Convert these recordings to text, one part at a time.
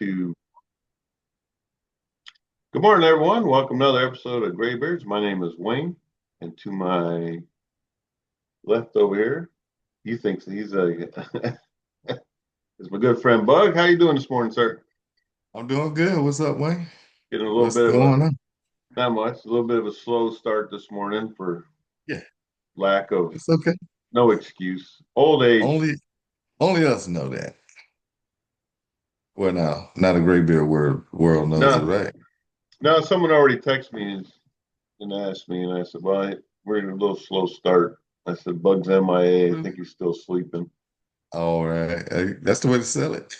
2. Good morning, everyone. Welcome to another episode of Graybeards. My name is Wayne, and to my left over here, he thinks he's a is my good friend Bug. How you doing this morning, sir? I'm doing good. What's up, Wayne? Getting a little What's bit of a going on? not much, a little bit of a slow start this morning for Yeah, lack of it's okay. no excuse. Old age. Only only us know that. Well, now, not a great beer world knows it, No, right? no. Someone already texted me and asked me, and I said, "Well, we're in a little slow start." I said, "Bug's MIA. I Really? think he's still sleeping." All right. Hey, that's the way to sell it.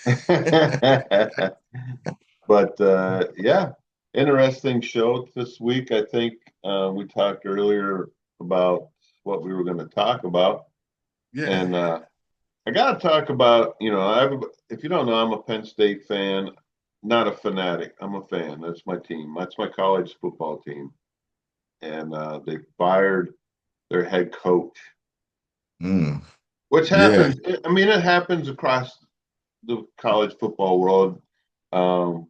But yeah, interesting show this week. I think we talked earlier about what we were going to talk about, Yeah. and I got to talk about. If you don't know, I'm a Penn State fan, not a fanatic. I'm a fan. That's my team. That's my college football team, and they fired their head coach, Mm. which Yeah. happens. I mean, it happens across the college football world. Um,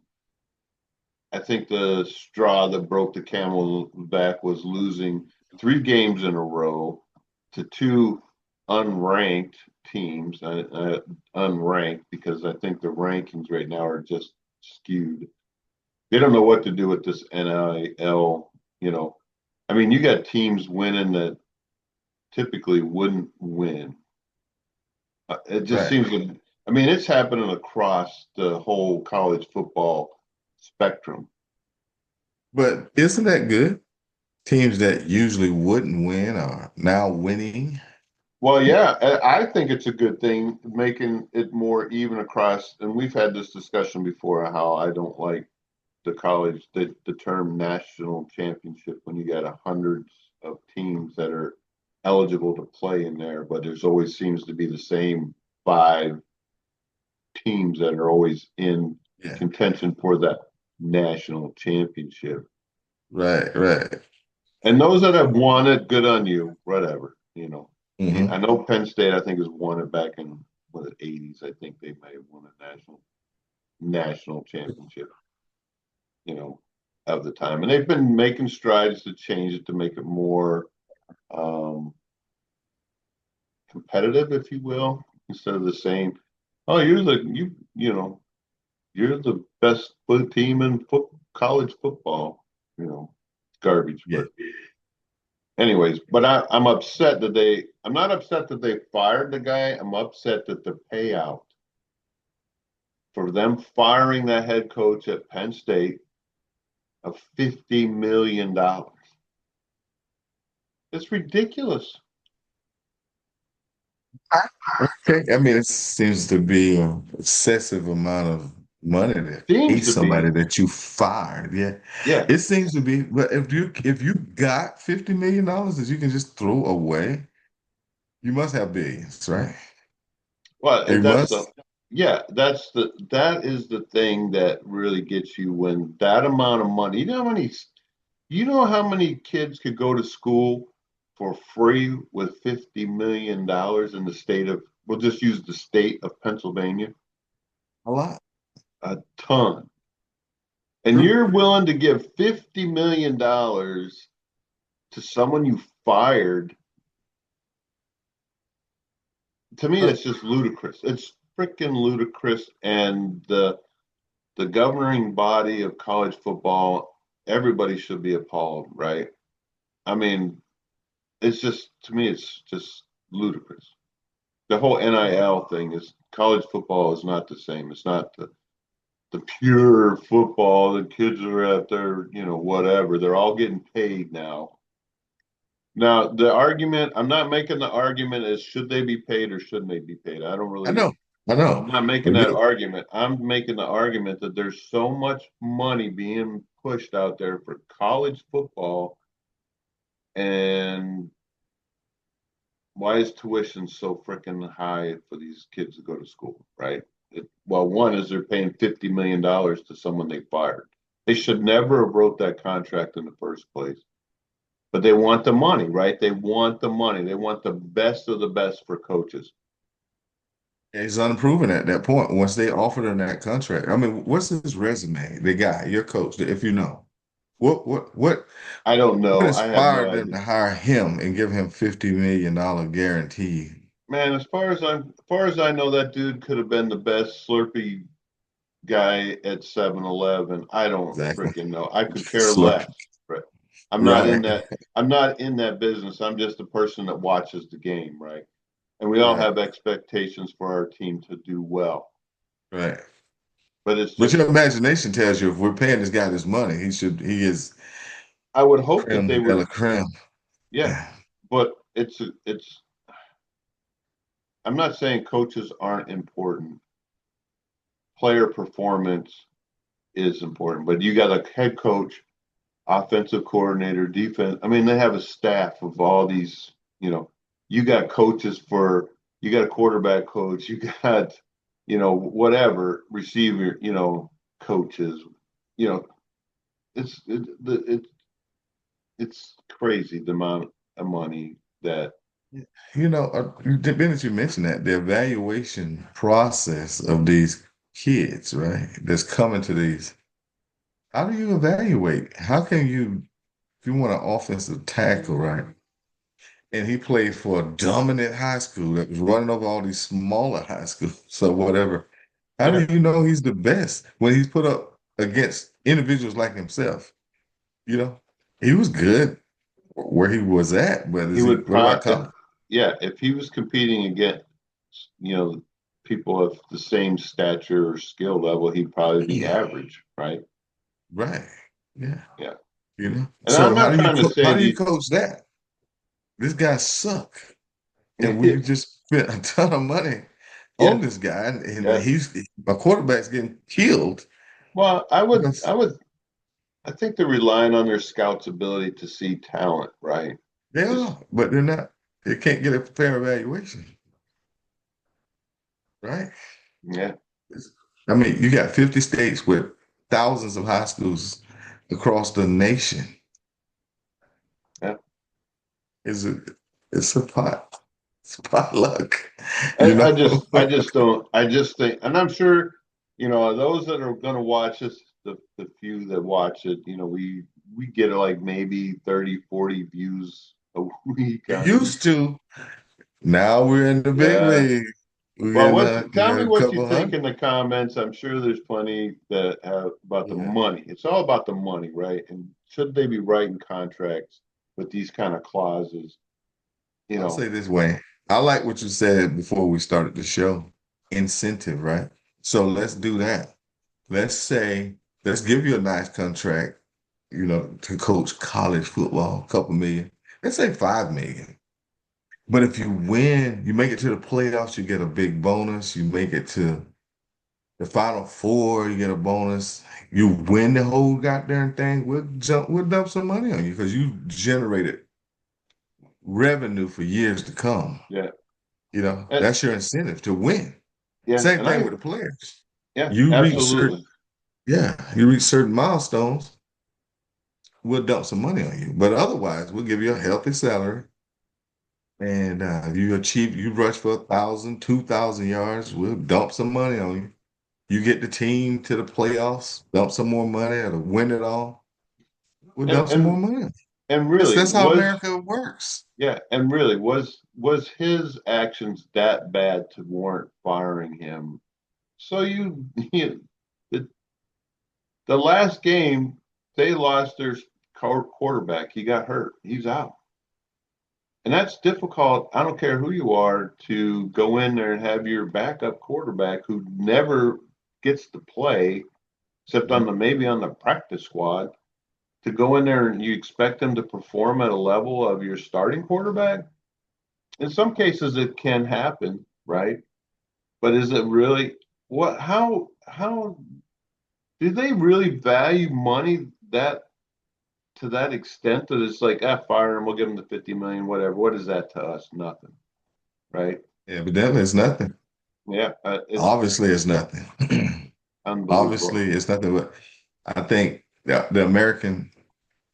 I think the straw that broke the camel's back was losing 3 games in a row to 2 unranked teams. Unranked because I think the rankings right now are just skewed. They don't know what to do with this NIL. You know, I mean, you got teams winning that typically wouldn't win. It just Right. seems to. I mean, it's happening across the whole college football spectrum. But isn't that good? Teams that usually wouldn't win are now winning. Well, yeah, I think it's a good thing, making it more even across. And we've had this discussion before how I don't like the term national championship when you got hundreds of teams that are eligible to play in there, but there's always seems to be the same 5 teams that are always in Yeah. contention for that national championship. Right, right. And those that have won it, good on you, whatever. I Hmm. know Penn State, I think, has won it back in the 80s. I think they may have won a national championship, you know, of the time. And they've been making strides to change it to make it more um, competitive, if you will, instead of the same. Oh, you're the best team in college football. Garbage, Yeah. but anyways, but I'm upset that I'm not upset that they fired the guy. I'm upset that the payout for them firing that head coach at Penn State of $50 million. It's ridiculous. Okay. I mean, it seems to be an excessive amount of money to pay Seems to somebody be. that you fired. Yeah. Yeah. It seems to be, but if you got $50 million that you can just throw away, you must have billions, right? Well, You that's the must. yeah, that is the thing that really gets you when that amount of money. You know how many kids could go to school for free with $50 million in the state of, we'll just use the state of Pennsylvania? A lot. A ton. And True. you're willing to give $50 million to someone you fired. To me, Uh, that's just ludicrous. It's freaking ludicrous. And the governing body of college football, everybody should be appalled, right? I mean, to me, it's just ludicrous. The whole NIL thing is college football is not the same. It's not the pure football. The kids are out there, whatever. They're all getting paid now. Now, the argument, I'm not making the argument as should they be paid or shouldn't they be paid. I don't I really, know. I I'm know. not making But that you, argument. I'm making the argument that there's so much money being pushed out there for college football, and why is tuition so freaking high for these kids to go to school, right? Well, one is they're paying $50 million to someone they fired. They should never have wrote that contract in the first place. But they want the money, right? They want the money. They want the best of the best for coaches. He's unproven at that point. Once they offered him that contract, I mean, what's his resume? The guy, your coach, if you know, what I don't what know. I have no inspired them idea. to hire him and give him $50 million guarantee? Man, as far as I know, that dude could have been the best Slurpee guy at 7-Eleven. I don't Exactly. freaking know. I could care Slurp. less. Right. I'm not in Right, that. I'm not in that business. I'm just a person that watches the game, right? And we all right, have expectations for our team to do well. right. But it's But just, your imagination tells you if we're paying this guy this money, he is I would hope that creme they de would, la creme. yeah. Yeah. But it's. I'm not saying coaches aren't important. Player performance is important, but you got a head coach, offensive coordinator, defense. I mean, they have a staff of all these, you got coaches you got a quarterback coach, you got, whatever receiver, coaches, you know, it's, it's crazy the amount of money that, The minute you mentioned that, the evaluation process of these kids, right, that's coming to these, how do you evaluate? How can you, if you want an offensive tackle, right, and he played for a dominant high school that was running over all these smaller high schools, so whatever, how yeah, do you know he's the best when he's put up against individuals like himself? You know, he was good where he was at, but he is he, would what about probably, college? yeah, if he was competing against, you know, people of the same stature or skill level, he'd probably be Yeah. average, right? Right. Yeah. Yeah. And I'm So not trying to how say do you these, coach that? This guy suck, and we yeah, just spent a ton of money on this guy, and yeah. he's my quarterback's getting killed Well, because I think they're relying on their scouts' ability to see talent, right? they It's, are, but they're not. They can't get a fair evaluation, right? yeah, I mean, you got 50 states with thousands of high schools across the nation. yeah. Is it? It's a pot. It's potluck, you know. I just don't, I just think, and I'm sure, those that are going to watch this, the few that watch it, we get like maybe 30, 40 views a week We on these. used to. Now we're in the big Yeah. league. We're Well, in we tell me got a what you couple think in hundred. the comments. I'm sure there's plenty that have about the Yeah. money. It's all about the money, right? And should they be writing contracts with these kind of clauses? You I'll say know, this way. I like what you said before we started the show. Incentive, right? So let's do that. Let's say, let's give you a nice contract, to coach college football, a couple million. Let's say 5 million. But if you win, you make it to the playoffs, you get a big bonus. You make it to the final four, you get a bonus. You win the whole goddamn thing, we'll dump some money on you because you generated revenue for years to come. yeah, and, That's your incentive to win. yeah, Same and thing with the players. yeah, You reach certain, absolutely. yeah, you reach certain milestones, we'll dump some money on you. But otherwise, we'll give you a healthy salary. And you rush for 1,000, 2,000 yards, we'll dump some money on you. You get the team to the playoffs, dump some more money to win it all. We'll And dump some more and money. and That's really that's how was America works. yeah, and really was his actions that bad to warrant firing him? So the the last game they lost their quarterback. He got hurt. He's out. And that's difficult. I don't care who you are to go in there and have your backup quarterback who never gets to play, except on Mhm. the maybe on the practice squad, to go in there and you expect them to perform at a level of your starting quarterback. In some cases, it can happen, right? But is it really what? How do they really value money that to that extent that it's like, fire him, we'll give him the 50 million, whatever. What is that to us? Nothing, right? Evidently, it's nothing. Yeah, it's Obviously, it's nothing. unbelievable. Obviously, it's nothing. But I think the American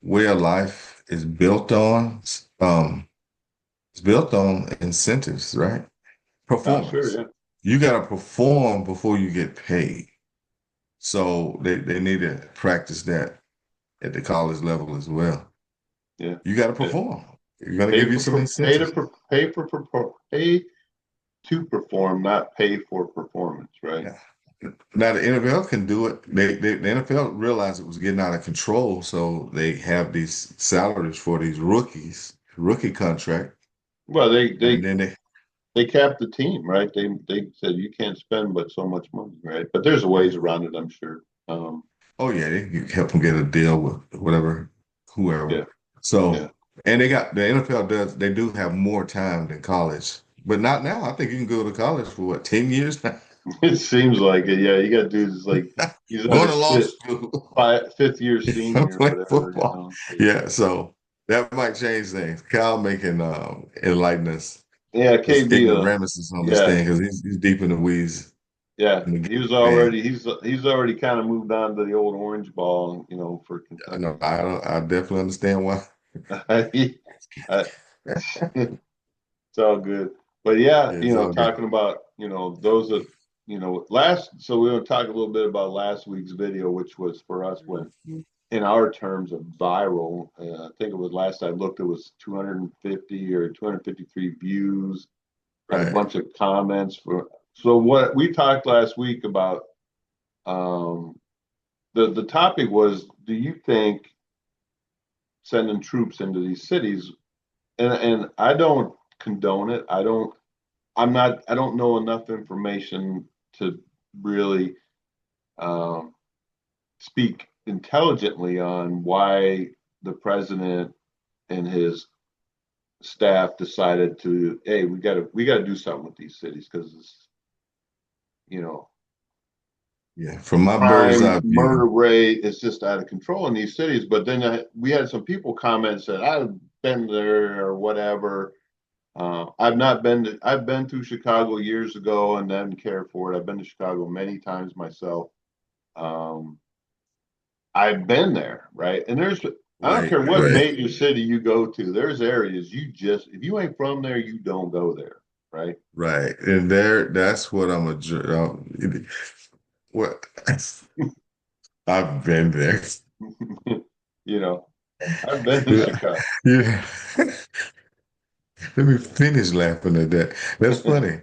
way of life is built on it's built on incentives, right? Oh, sure, Performance. yeah, you got to perform before you get paid. So they need to practice that at the college level as well. Yeah. You got to Yeah. perform. You're going to Pay give you for some pay to incentives. pay to perform, not pay for performance, right? Yeah. Now the NFL can do it. The NFL realized it was getting out of control, so they have these salaries for these rookies, rookie contract, Well, and then they capped the team, right? They said you can't spend but so much money, right? But there's yeah. ways around it, I'm sure. Oh yeah, they can help them get a deal with whatever, whoever. Yeah, yeah. So, and they got the NFL they do have more time than college, but not now. I think you can go to college for what, 10 years now? It seems like it. Yeah, you got dudes like he's on Going to his law school, fifth year senior or play whatever, you football. know. Yeah, so that might change things. Kyle making enlighten us Yeah, his KB. ignoramuses on this Yeah, thing because he's deep in the weeds yeah. in the He was game. already he's already kind of moved on to the old orange ball, for I know Kentucky. I don't I definitely understand why. I, it's all good. But yeah, Yeah, it's all good. talking about, those that, so we're going to talk a little bit about last week's video, which was for us when, in our terms of viral, I think it was last I looked, it was 250 or 253 views, had a Right. bunch of comments so what we talked last week about, um, the topic was, do you think sending troops into these cities, and I don't condone it. I don't know enough information to really um, speak intelligently on why the president and his staff decided to, hey, we got to do something with these cities because, you know, Yeah. From my bird's crime, eye view, murder rate is just out of control in these cities. But then we had some people comment that I've been there or whatever. I've been to Chicago years ago and didn't care for it. I've been to Chicago many times myself. Um, I've been there, right? And I don't right, care what right, major city you go to, there's areas if you ain't from there, you don't go there, right? right. And that's what I'm what I've been there. you know, I've been to Chicago. Yeah. Let me finish laughing at that. That's funny.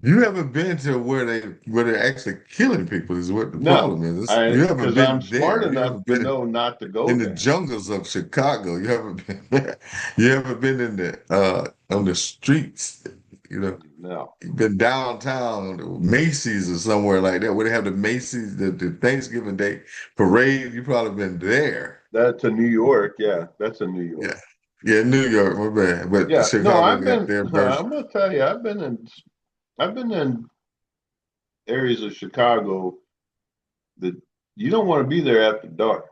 You haven't been to where they're actually killing people is what the No, problem is. You I haven't because I'm been smart there. You enough haven't to been know not to go in the there. jungles of Chicago. You haven't been you haven't been in the on the streets, you know. No, You've been downtown, Macy's or somewhere like that, where they have the Macy's, the Thanksgiving Day parade. You probably been there. that's a New York. Yeah, that's a New Yeah. York. Yeah, New York, my bad. But Yeah, no, Chicago I've got been. their version. I'm gonna tell you, I've been in areas of Chicago that you don't want to be there after dark.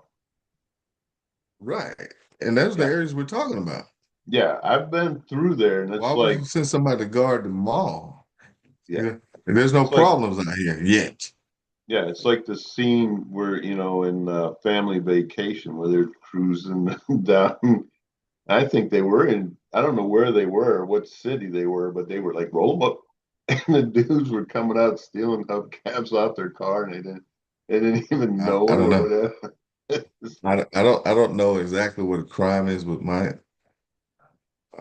Right. And those are the Yeah, areas we're talking about. yeah, I've been through there, and Why it's would like, you send somebody to guard the mall? yeah, Yeah. And there's no it's like, problems out here yet. yeah, it's like the scene where in Family Vacation where they're cruising down. I think they were in. I don't know where they were, what city they were, but they were like roll 'em up, and the dudes were coming out stealing hubcaps off their car, and they didn't even know I it don't or know. whatever. I don't know exactly what a crime is, but my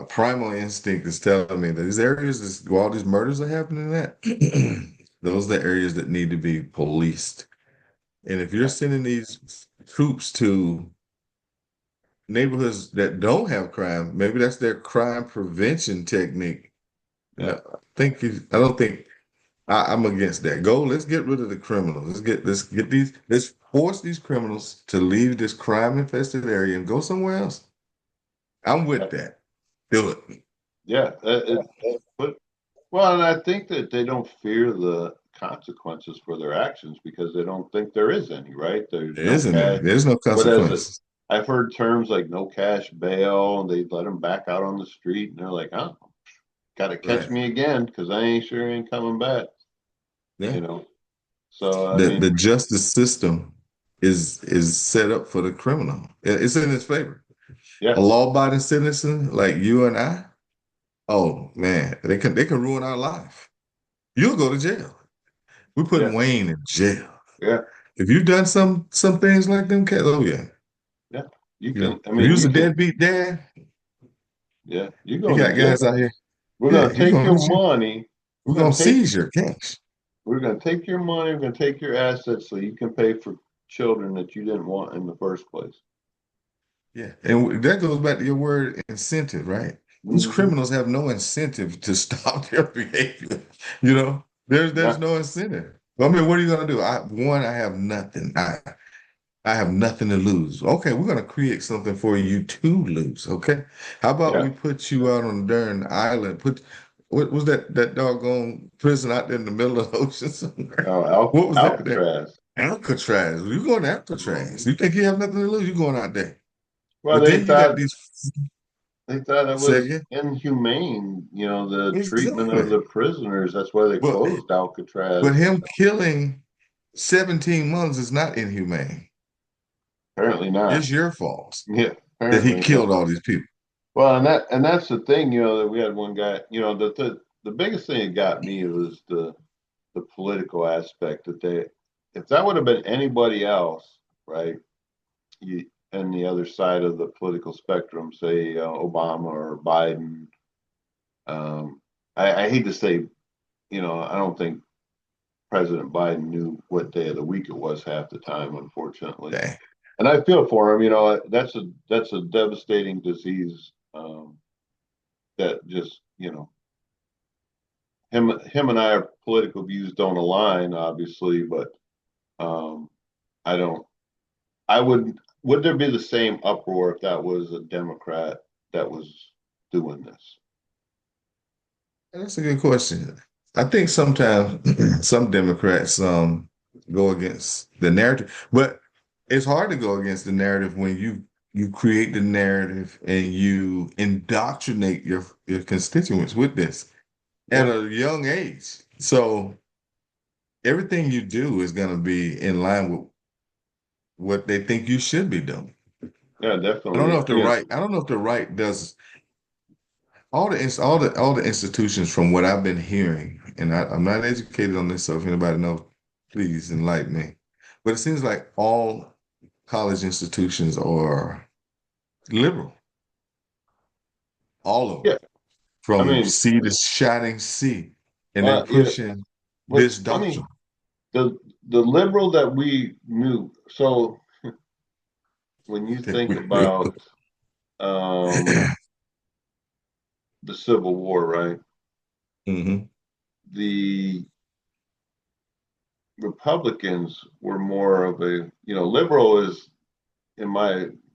primal instinct is telling me that these areas where all these murders are happening at, those are the areas that need to be policed. And if you're Yeah, sending these troops to neighborhoods that don't have crime, maybe that's their crime prevention technique. And yeah, I don't think I'm against that. Let's get rid of the criminals. Let's force these criminals to leave this crime infested area and go somewhere else. I'm yeah, with that. Do it. yeah. But well, and I think that they don't fear the consequences for their actions because they don't think there is any, right? There's There no isn't any. cash. There's no What is it? consequences. I've heard terms like no cash bail, and they let them back out on the street, and they're like, "Oh, got to catch Right. me again because I ain't sure ain't coming back." Yeah. You know. So I The mean, justice system is set up for the criminal. It's in its favor. A yeah, law-abiding citizen like you and I, oh man, they can ruin our life. you'll go to jail. We're Yeah, putting Wayne in jail. yeah, If you've done some things like them cats, oh yeah. yeah. You You know, can. I if you mean, was you a can. deadbeat dad, Yeah, you're you going to got guys jail. out here. We're Yeah, going to you're take going your to jail. money. We're We're going gonna to take. seize your cash. We're going to take your money. We're going to take your assets so you can pay for children that you didn't want in the first place. Yeah, and that goes back to your word incentive, right? These Hmm. criminals have no incentive to stop their behavior. You know, there's Yeah, no incentive. I mean, what are you gonna do? I have nothing. I have nothing to lose. Okay, we're gonna create something for you to lose. Okay, how about yeah. we put you out on a darn island? Put what was that doggone prison out there in the middle of the ocean somewhere? Oh, What was that? That Alcatraz. Alcatraz. You going to Alcatraz? Mhm. You think you have nothing to lose? You going out there? Well, But then you got these they thought it say was again. inhumane. The treatment of Exactly. the prisoners. That's why they But closed but Alcatraz. him killing 17 months is not inhumane. Apparently not. It's your fault Yeah, that he apparently not. killed all these people. Well, and that's the thing. That we had one guy. The biggest thing that got me was the political aspect that if that would have been anybody else, right? You and the other side of the political spectrum, say Obama or Biden. Um, I hate to say, I don't think President Biden knew what day of the week it was half the time, unfortunately. Dang. And I feel for him. That's a devastating disease that just him and I, our political views don't align, obviously, but um, I don't. I would. Would there be the same uproar if that was a Democrat that was doing this? That's a good question. I think sometimes some Democrats go against the narrative, but it's hard to go against the narrative when you create the narrative and you indoctrinate your constituents with this at Yeah, a young age. So everything you do is going to be in line with what they think you should be doing. yeah, definitely. I don't know if the right does all the institutions from what I've been hearing, and I'm not educated on this, so if anybody knows, please enlighten me. But it seems like all college institutions are liberal, all of them, Yeah, I from mean, sea to shining sea, and they're yeah. pushing What's this funny, doctrine. the the liberal that we knew. So when you think about um, the Civil War, right? Hmm. The Republicans were more of liberal is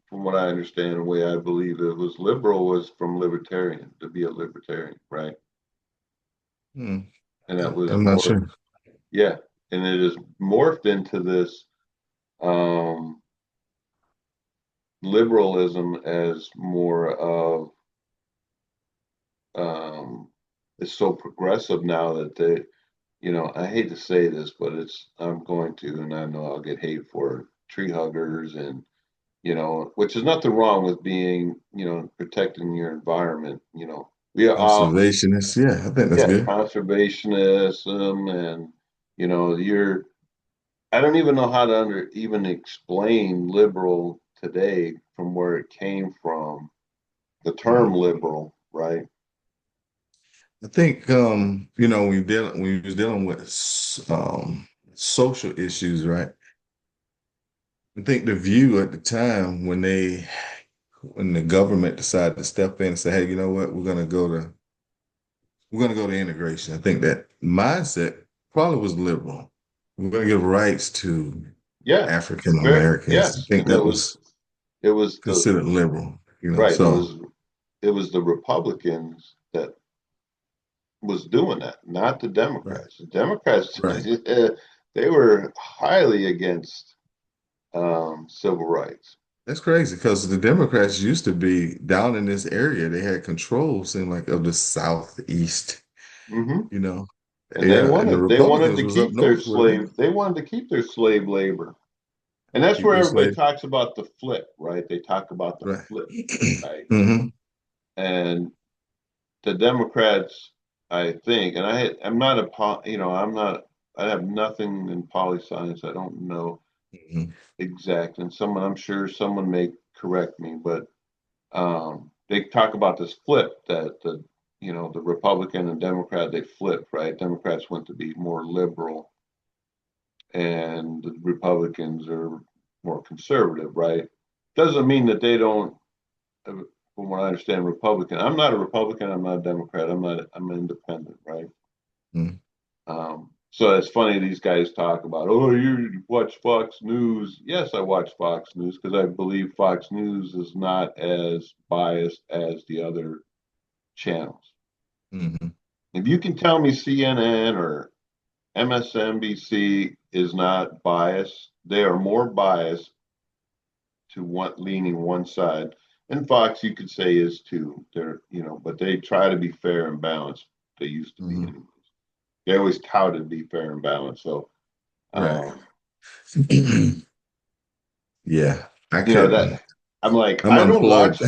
from what I understand, the way I believe it was liberal was from libertarian to be a libertarian, right? Hmm. And that was I'm not more, sure. yeah. And it is morphed into this um, liberalism as more of it's so progressive now that I hate to say this, but I'm going to, and I know I'll get hate for it, tree huggers and which is nothing wrong with being, protecting your environment. We are all, Conservationists, yeah, I think that's yeah, good. conservationism, and you're. I don't even know how to even explain liberal today from where it came from. The term Hmm. liberal, right? I think when we was dealing with social issues, right? I think the view at the time when the government decided to step in and say, hey, you know what, we're gonna go to integration. I think that mindset probably was liberal. We're gonna give rights to Yeah, African very Americans. I yes, think and it that was was it was the considered liberal, right. It so was it was the Republicans that was doing that, not the right, Democrats. The Democrats, right. they were highly against civil rights. That's crazy because the Democrats used to be down in this area. They had control, seemed like, of the Southeast, Hmm. you know. And they Yeah, and the wanted they wanted Republicans to was up keep their north where slave. They wanted to keep their slave labor, and that's keep where their everybody slave. talks about the flip, right? They talk about the Right. flip, right? Hmm. And the Democrats. I think, and I'm not I'm not. I have nothing in poli science. I don't know Mhm. exact, and I'm sure someone may correct me, but they talk about this flip that the Republican and Democrat they flipped, right? Democrats went to be more liberal, and the Republicans are more conservative, right? Doesn't mean that they don't. From what I understand, Republican. I'm not a Republican. I'm not a Democrat. I'm an independent, right? Mhm. So it's funny these guys talk about, oh, you watch Fox News. Yes, I watch Fox News because I believe Fox News is not as biased as the other channels. Mhm. If you can tell me CNN or MSNBC is not biased, they are more biased to one leaning one side. And Fox, you could say, is too. But they try to be fair and balanced. They used to be Mhm. anyways. They always touted to be fair and balanced. So, Right. um, Yeah, I that couldn't. I'm like, I'm unplugged.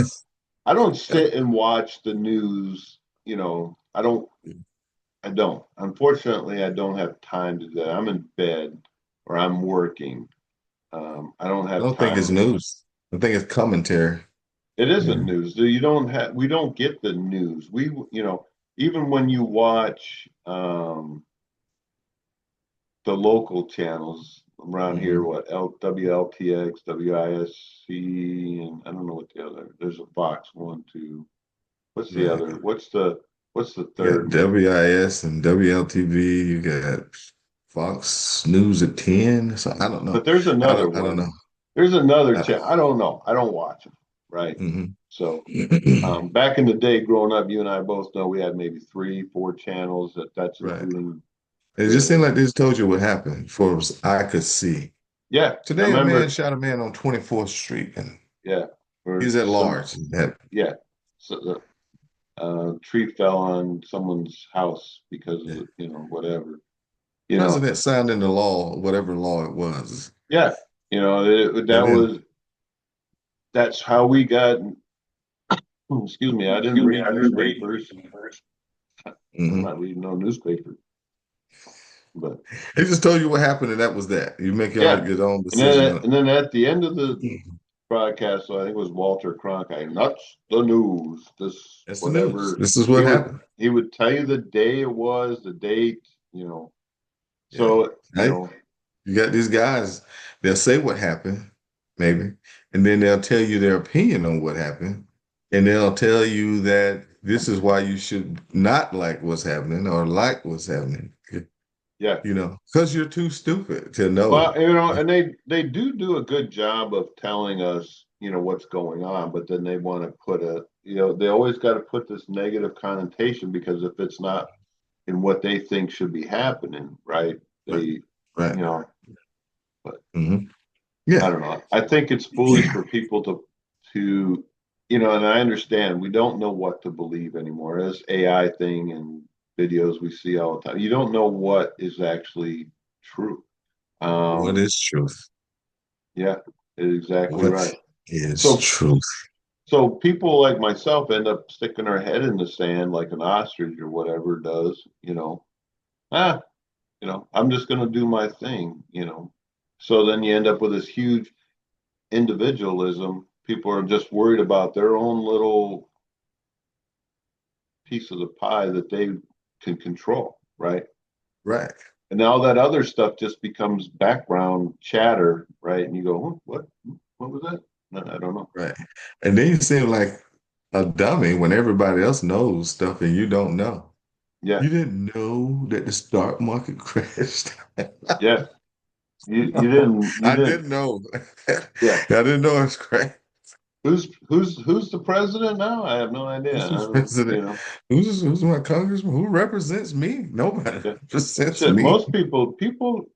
I don't sit and watch the news. I don't. Unfortunately, I don't have time to do that. I'm in bed or I'm working. I don't I have don't think it's time. news. I think it's commentary. It isn't Yeah. news. We don't get the news. Even when you watch the local channels around here, Mhm. what WLTX, WISC, and I don't know what the other. There's a Fox one, too. What's the Right. other? What's the You got third one? WIS and WLTV. You got Fox News at 10. So I don't But know. there's another I don't one. know. There's another Uh, channel. I don't know. I don't watch them. Right. mhm. So back in the day, growing up, you and I both know we had maybe three, four channels. That's Right. including It just seemed the like they just told you what happened for I could see. yeah. I Today, a man remember shot a man on 24th Street and yeah, or he's at some large. That yeah. So the tree fell on someone's house because yeah. of whatever. You know, President signed into law, whatever law it was. yeah. And then, That's how we got. Excuse me, I didn't read newspapers. I'm mhm. not reading no newspaper, but He just told you what happened, and that was that. You make yeah. your own And decision then on and then at the end of the it. broadcast, so I think it was Walter Cronkite. Nuts the news. This That's the news. whatever This is he what would happened. he would tell you the day it was, the date. You know, Yeah. so Hey, you got these guys, they'll say what happened, maybe, and then they'll tell you their opinion on what happened. And they'll tell you that this is why you should not like what's happening or like what's happening, yeah. because you're too stupid to Well, know. and they do a good job of telling us, what's going on, but then they want to they always got to put this negative connotation because if it's not in what they think should be happening, right? Right. They, Right. you know, but Hmm. I Yeah. don't know. I think it's foolish for people to, and I understand we don't know what to believe anymore. This AI thing and videos we see all the time, you don't know what is actually true. What Um, is truth? yeah, exactly What right. is So, truth? so people like myself end up sticking their head in the sand like an ostrich or whatever does. Ah, I'm just going to do my thing. So then you end up with this huge individualism. People are just worried about their own little piece of the pie that they can control, right? Right. And all that other stuff just becomes background chatter, right? And you go, what was that? No, I don't know. Right. And then you seem like a dummy when everybody else knows stuff and you don't know. Yeah, You didn't know that the stock market crashed. yeah. You I didn't. didn't know. I Yeah. didn't know it's crashed. Who's the president now? I have no idea. Who's I the don't, president? Who's my congressman? Who represents me? Nobody yeah. represents Shit, me. most people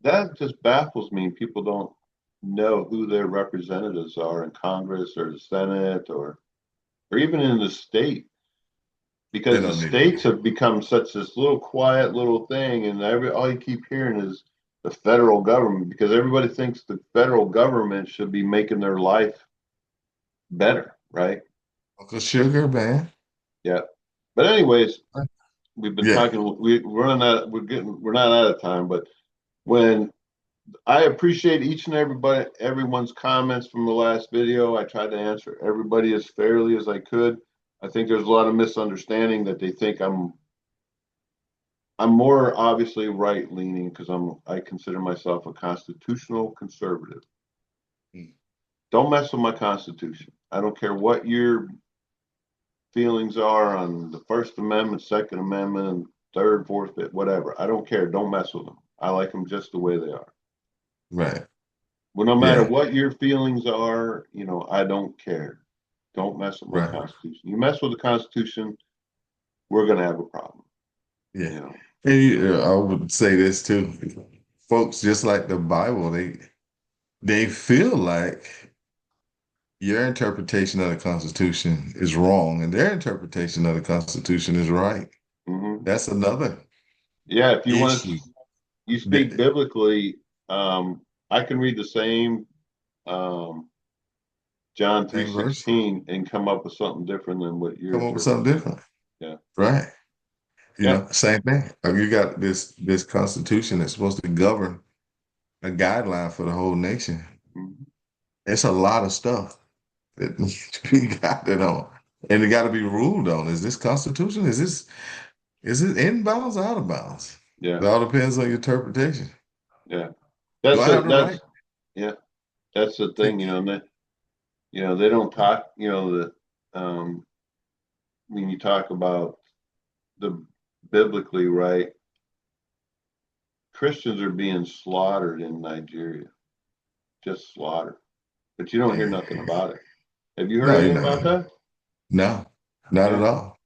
that just baffles me. People don't know who their representatives are in Congress or the Senate or even in the state They because the don't need to be. states have become such this little quiet little thing and all you keep hearing is the federal government because everybody thinks the federal government should be making their life better, right? Uncle Sugar, man. Yeah. But anyways, we've been Yeah. talking. We're not out of time, but when I appreciate each and everyone's comments from the last video. I tried to answer everybody as fairly as I could. I think there's a lot of misunderstanding that they think I'm more obviously right leaning because I consider myself a constitutional conservative. Mm. Don't mess with my constitution. I don't care what your feelings are on the First Amendment, Second Amendment, Third, Fourth, Fifth, whatever. I don't care. Don't mess with them. I like them just the way they are. Right. Well, no matter Yeah. what your feelings are, I don't care. Don't mess with my Right. Constitution. You mess with the Constitution, we're going to have a problem. Yeah. You know. And I would say this too. Folks, just like the Bible, they feel like your interpretation of the Constitution is wrong and their interpretation of the Constitution is right. Hmm. That's another Yeah, if you want to, issue. you speak That biblically. I can read the same um, John three same verse, sixteen and come up with something different than what you're come up with something interpreting. different. Yeah, Right. yeah, Same thing. You got this Constitution that's supposed to govern a guideline for the whole nation. mhm. It's a lot of stuff that needs to be guided on. And it got to be ruled on. Is this Constitution? Is it in bounds or out of bounds? Yeah, It all depends on your interpretation. yeah. Do That's I have it. the right? Yeah, that's the thing. Take They don't talk. That when you talk about the biblically right, Christians are being slaughtered in Nigeria, just slaughtered. But you don't hear Yeah. nothing about it. Have you heard No, you're anything not. about that? No, not at Yeah, all.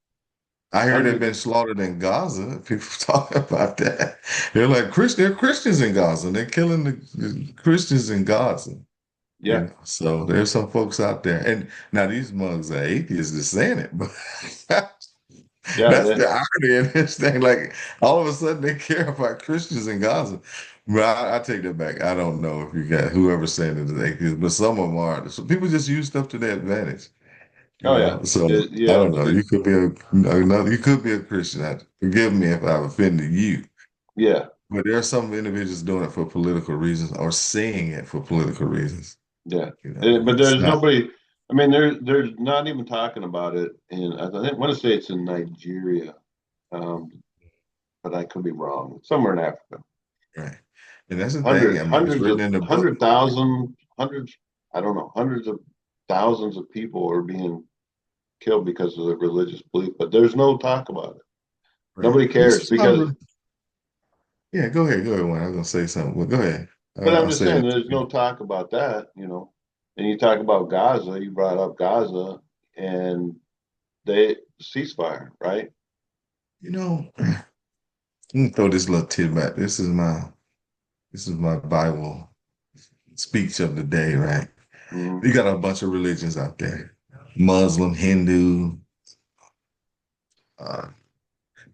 I heard they've hundred. been slaughtered in Gaza. People talk about that. They're like they're Christians in Gaza. They're killing the Christians in Gaza. Yeah, So there's some folks out there. And now these mugs are atheists just saying it, but yeah, that's the irony in this thing. Like all of a sudden they care about Christians in Gaza. But I take that back. I don't know if you got whoever saying it is atheist, but some of them are. So people just use stuff to their advantage. oh yeah, So I yeah, don't know. You could be you could be a Christian. Forgive me if I've offended you, yeah, but there are some individuals doing it for political reasons or saying it for political reasons. yeah. But It's there's not. nobody. I mean, there's not even talking about it, and I want to say it's in Nigeria, um, but I could be wrong. Somewhere in Africa. Right. And that's the thing. Hundreds, I mean, it's hundreds written of in the book. 100,000, hundreds. I don't know. Hundreds of thousands of people are being killed because of their religious belief, but there's no talk about it. Right. Nobody This cares is not because, really, yeah, go ahead. Go ahead, Wayne. I was gonna say something. Well, go ahead. but I'm I'll just say saying this. there's no talk about that. And you talk about Gaza, you brought up Gaza and they ceasefire, right? Let me throw this little tidbit. This is my Bible speech of the day, right? Mm-hmm. You got a bunch of religions out there. Muslim, Hindu, uh,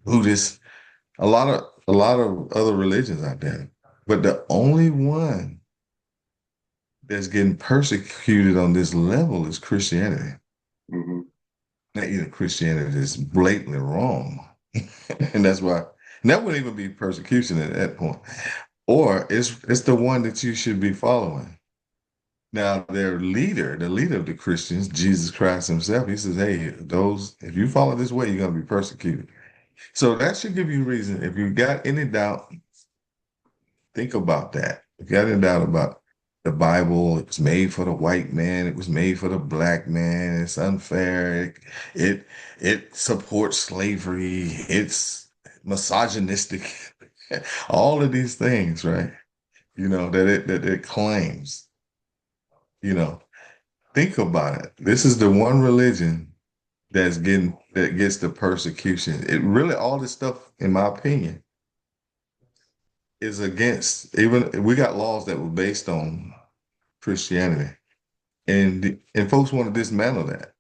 Buddhist, a lot of other religions out there. But the only one that's getting persecuted on this level is Christianity. Mm-hmm. Now, either Christianity is blatantly wrong, and that's why and that wouldn't even be persecution at that point, or it's the one that you should be following. Now, the leader of the Christians, Jesus Christ Himself, He says, "Hey, those if you follow this way, you're going to be persecuted." So that should give you reason. If you got any doubt, think about that. If you got any doubt about the Bible, it was made for the white man, it was made for the black man, it's unfair, it supports slavery, it's misogynistic, all of these things, right? That it claims, you know. Think about it. This is the one religion that gets the persecution. It really all this stuff, in my opinion, is against even we got laws that were based on Christianity. And folks want to dismantle that.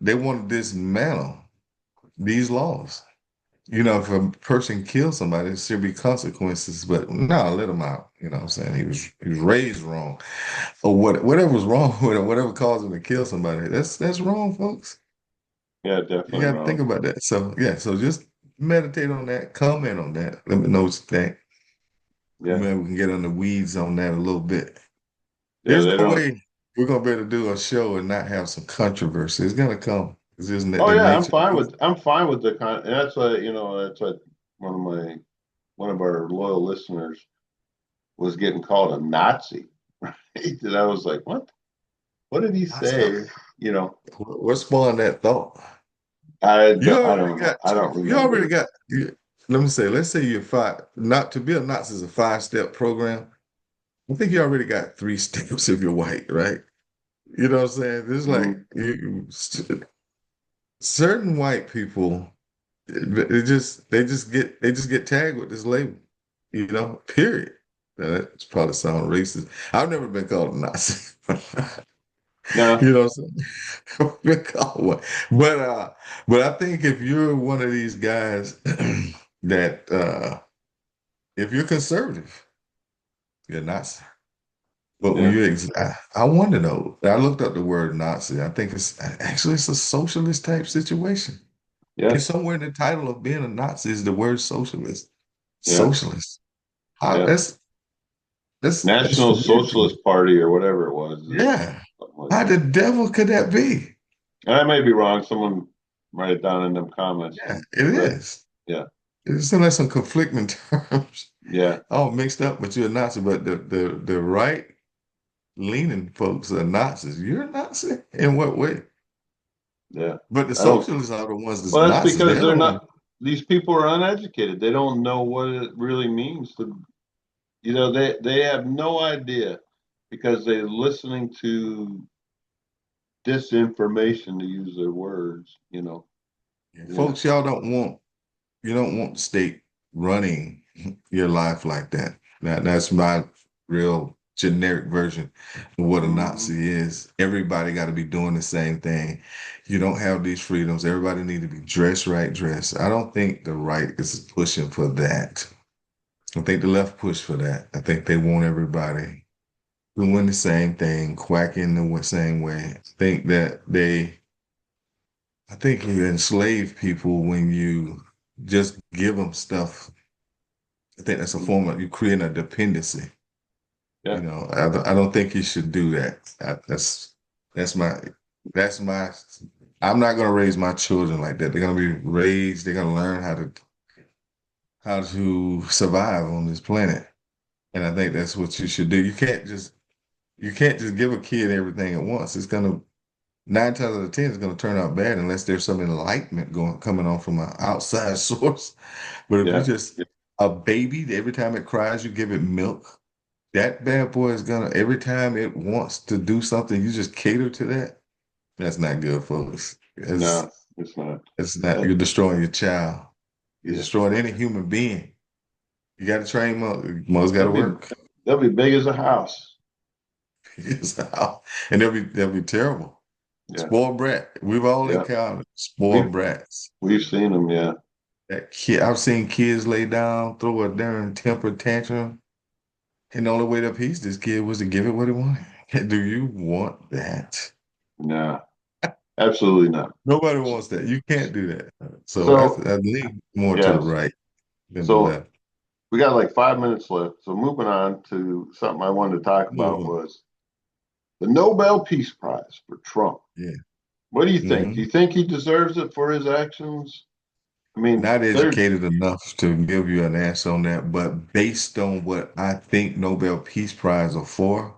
They want to dismantle these laws. If a person kills somebody, there should be consequences, but no, let him out. What I'm saying? He was raised wrong. Or whatever was wrong with him, whatever caused him to kill somebody. That's wrong, folks. Yeah, You definitely got to think wrong. about that. So yeah, so just meditate on that, comment on that. Let me know what you think. Yeah. Maybe we can get on the weeds on that a little bit. Yeah. There's They no don't. way we're gonna be able to do a show and not have some controversy. It's gonna come. It's just Oh the yeah, nature of it. I'm fine with the and that's what that's what one of my one of our loyal listeners was getting called a Nazi. Right? And I was like, what? What did he I said, say? You know, what spawned that thought? I don't know. I don't You already remember. got, let me say, let's say you're five, not to be a Nazi is a 5-step program. I think you already got 3 steps if you're white, right? You know what I'm saying? It's like Mhm. certain white people, they just get tagged with this label, period. Now, that's probably sound racist. I've never been called a Nazi. No, You know what I'm saying? Been called one. But I think if you're one of these guys that if you're conservative, you're a Nazi. But when yeah, I wonder though, I looked up the word Nazi. I think it's a socialist type situation. yeah, It's somewhere in the title of being a Nazi is the word socialist. yeah, Socialist. How, yeah. that's National weird to me. Socialist Party or whatever it was, Yeah. something like How the that. devil could that be? And I may be wrong. Someone write it down in them comments. Yeah, it But is. yeah, It's like some conflicting terms. yeah, All mixed up, but you're a Nazi. But the right leaning folks are Nazis. You're a Nazi? In what way? yeah. But the I don't. socialists are the ones that's Well, that's Nazis. because They're they're the ones. not. These people are uneducated. They don't know what it really means to. They have no idea because they're listening to disinformation, to use their words. Yeah, Folks, you don't want the state running your life like that. That's my real generic version of what a hmm, Nazi is. Everybody got to be doing the same thing. You don't have these freedoms. Everybody need to be dressed right, dressed. I don't think the right is pushing for that. I think the left push for that. I think they want everybody doing the same thing, quacking the same way. I think you enslave people when you just give them stuff. I think that's a form of you creating a dependency. yeah, I don't think you should do that. That's my that's my. I'm not gonna raise my children like that. They're gonna be raised. They're gonna learn how to survive on this planet, and I think that's what you should do. You can't just give a kid everything at once. It's gonna 9 times out of 10 it's gonna turn out bad unless there's some enlightenment going coming on from an outside source. But if you yeah. just a baby, every time it cries, you give it milk. That bad boy is gonna every time it wants to do something, you just cater to that. That's not good, folks. No, it's not. It's not. Uh, You're destroying your child. You're yeah, destroying any human being. You got to train them. Mother's got to they'll be work. they'll be big as a house. And they'll be terrible. Yeah, Spoiled brat. We've all yeah. encountered spoiled We've brats. we've seen them. Yeah, That kid, I've seen kids lay down, throw a darn temper tantrum, and the only way to appease this kid was to give it what he wanted. Do you want that? no, absolutely not. Nobody wants that. You can't do that. So So I lean more to the yes, right than the so left. we got like 5 minutes left. So moving on to something I wanted to talk Move about on. was the Nobel Peace Prize for Trump. Yeah. What do you think? Do Hmm. you think he deserves it for his actions? I mean, Not they're educated enough to give you an answer on that, but based on what I think Nobel Peace Prize are for,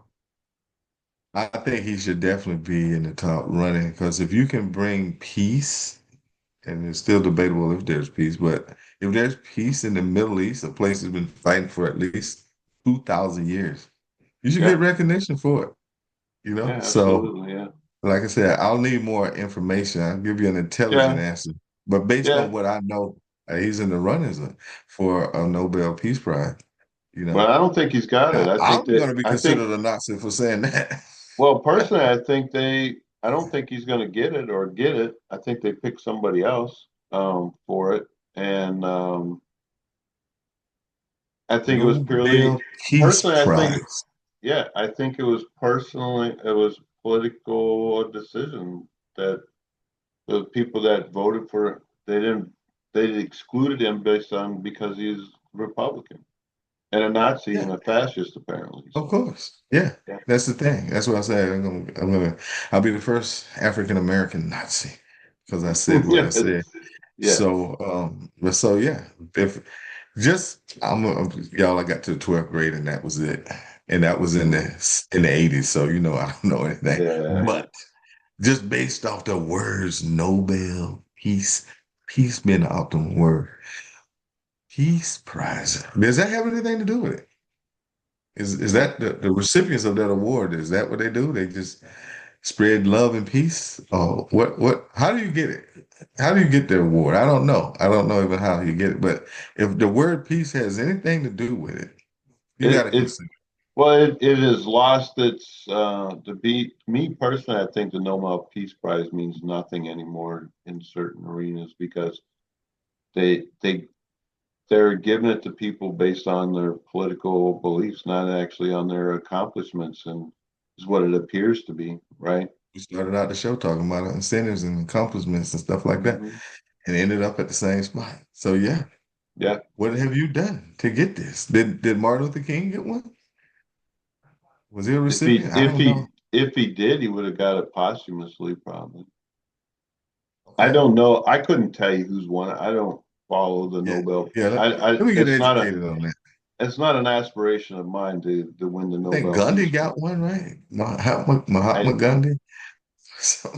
I think he should definitely be in the top running because if you can bring peace, and it's still debatable if there's peace, but if there's peace in the Middle East, a place that's been fighting for at least 2,000 years, you should get yeah, recognition for it, yeah, So, absolutely, yeah, like I said, I'll need more information. I'll give you an intelligent yeah, answer. But based on yeah. what I know, he's in the runnings for a Nobel Peace Prize, But I don't think he's got it. Now, I think I'm that going to be I think considered a Nazi for saying that. well, personally, I don't think he's going to get it or get it. I think they picked somebody else for it, and I think it was purely Nobel Peace personally. I think Prize. yeah, I think it was political decision that the people that voted for they they excluded him based on because he's Republican and a Nazi Yeah, and a fascist, apparently. of So course. Yeah, yeah, that's the thing. That's what I said. I'll be the first African American Nazi because I said what I yeah, said. yeah. So, but so yeah, if just y'all, I got to the 12th grade and that was it, and that was in the 80s. So I don't know anything, Yeah. but just based off the words Nobel peace being an optimal word, peace prize. Does that have anything to do with it? Is that the recipients of that award? Is that what they do? They just spread love and peace? Oh, what? How do you get it? How do you get the award? I don't know. I don't know even how you get it. But if the word peace has anything to do with it, you got It to it consider. well, it has lost its to be me personally. I think the Nobel Peace Prize means nothing anymore in certain arenas because they they they're giving it to people based on their political beliefs, not actually on their accomplishments, and is what it appears to be, right? We started out the show talking about incentives and accomplishments and stuff like that, Hmm. and ended up at the same spot. So yeah, Yeah. what have you done to get this? Did Martin Luther King get one? Was he a If he recipient? I if don't know. he if he did, he would have got it posthumously, probably. I Okay. don't know. I couldn't tell you who's won it. I don't follow the Yeah. Nobel. Yeah. I Let me get educated on that. it's not an aspiration of mine to win the I think Nobel Gandhi Peace Prize. got one, right? Mahatma I Gandhi. So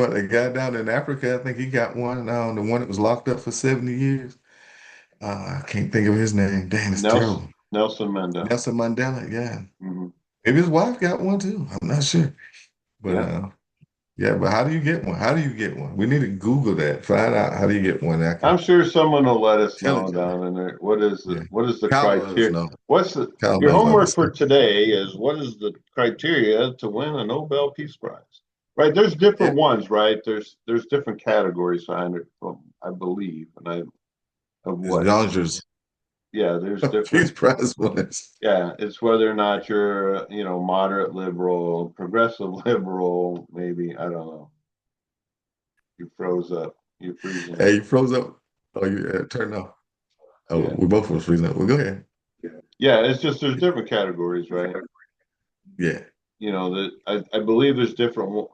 the guy down in Africa, I think he got one. The one that was locked up for 70 years. I can't think of his name. Damn, it's terrible. Nelson Mandela. Nelson Mandela, yeah. Hmm. Maybe his wife got one too. I'm not sure. But Yeah. yeah, but how do you get one? How do you get one? We need to Google that. Find out how do you get one. I I'm can sure someone will let us know intelligently. down in there. Yeah. What is the Kyle let us criteria? know. What's the Kyle your knows all homework this for stuff. today is what is the criteria to win a Nobel Peace Prize? Right, there's Yeah. different ones, right? There's different categories I believe, and I of It's what. Youngers. Yeah, there's Peace different. Prize winners. Yeah, it's whether or not you're, moderate liberal, progressive liberal, maybe. I don't know. You froze up. You're freezing Hey, up. you froze up. Oh, you turned off. Oh, Yeah. we both was freezing up. Well, go ahead. Yeah, it's just there's different categories, right? Yeah. That I believe there's different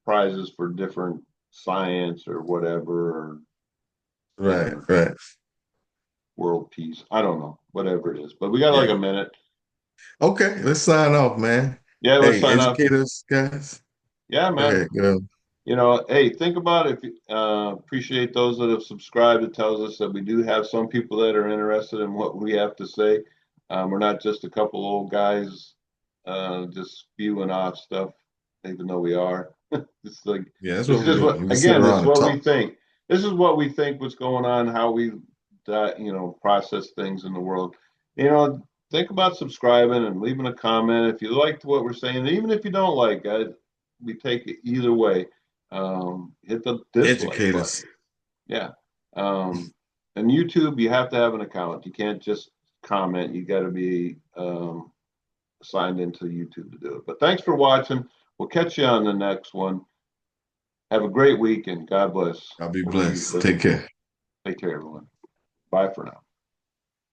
prizes for different science or whatever, or, Right. Right. world peace. I don't know, whatever it is. But we got like Yeah. a minute. Okay. Let's sign off, man. Yeah, let's Hey, sign off. educate us, guys. Yeah, Go man. ahead. Go. Hey, think about it. Appreciate those that have subscribed. It tells us that we do have some people that are interested in what we have to say. We're not just a couple old guys just spewing off stuff, even though we are. It's like Yeah, that's this what we is do. what We just sit again. This is around and what we talk. think. This is what we think. What's going on? How we process things in the world. Think about subscribing and leaving a comment if you liked what we're saying. Even if you don't like it, we take it either way. Hit the dislike Educate button. us. Yeah. And YouTube, you have to have an account. You can't just comment. You got to be signed into YouTube to do it. But thanks for watching. We'll catch you on the next one. Have a great week and God bless I'll be wherever you blessed. live. Take care. Take care, everyone. Bye for now.